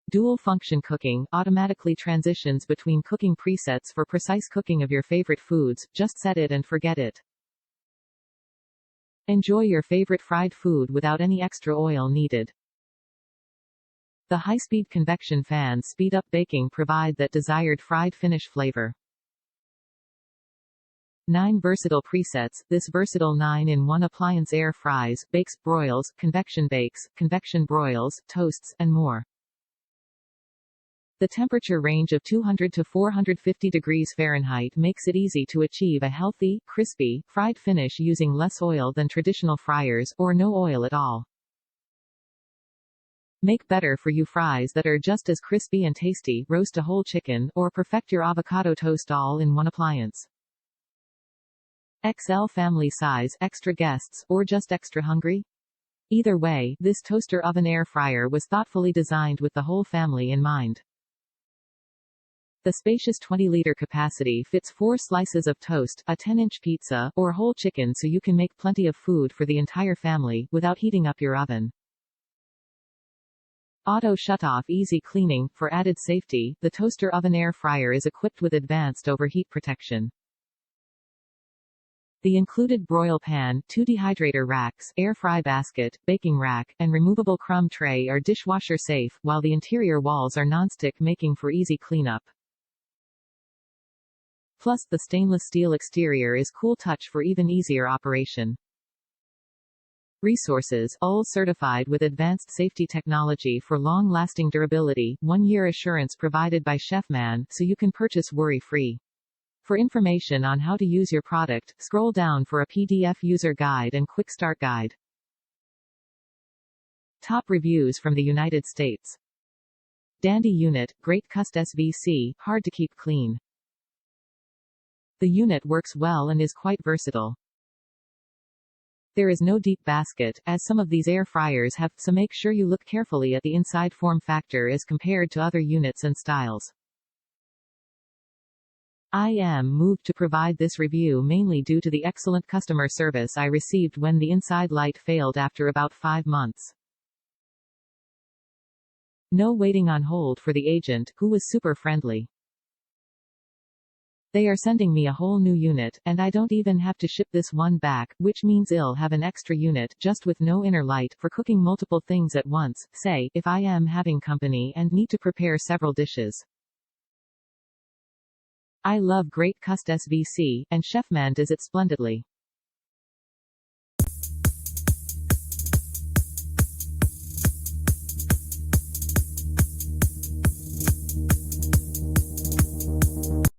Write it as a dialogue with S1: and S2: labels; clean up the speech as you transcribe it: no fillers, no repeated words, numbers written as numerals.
S1: Dual function cooking automatically transitions between cooking presets for precise cooking of your favorite foods. Just set it and forget it. Enjoy your favorite fried food without any extra oil needed. The high-speed convection fans speed up baking, provide that desired fried finish flavor. 9 versatile presets. This versatile 9-in-1 appliance air fries, bakes, broils, convection bakes, convection broils, toasts, and more. The temperature range of 200 to 450 degrees Fahrenheit makes it easy to achieve a healthy, crispy, fried finish using less oil than traditional fryers, or no oil at all. Make better-for-you fries that are just as crispy and tasty, roast a whole chicken, or perfect your avocado toast all in one appliance. XL family size, extra guests, or just extra hungry? Either way, this toaster oven air fryer was thoughtfully designed with the whole family in mind. The spacious 20-liter capacity fits 4 slices of toast, a 10-inch pizza, or whole chicken, so you can make plenty of food for the entire family, without heating up your oven. Auto shutoff easy cleaning. For added safety, the toaster oven air fryer is equipped with advanced overheat protection. The included broil pan, 2 dehydrator racks, air fry basket, baking rack, and removable crumb tray are dishwasher safe, while the interior walls are non-stick, making for easy cleanup. Plus, the stainless steel exterior is cool touch for even easier operation. Resources: UL certified with advanced safety technology for long-lasting durability, 1-year assurance provided by CHEFMAN, so you can purchase worry-free. For information on how to use your product, scroll down for a PDF user guide and quick start guide. Top reviews from the United States. Dandy unit, great cust SVC, hard to keep clean. The unit works well and is quite versatile. There is no deep basket, as some of these air fryers have, so make sure you look carefully at the inside form factor as compared to other units and styles. I am moved to provide this review mainly due to the excellent customer service I received when the inside light failed after about 5 months. No waiting on hold for the agent, who was super friendly. They are sending me a whole new unit, and I don't even have to ship this one back, which means I'll have an extra unit, just with no inner light, for cooking multiple things at once, say, if I am having company and need to prepare several dishes. I love great cust SVC, and CHEFMAN does it splendidly.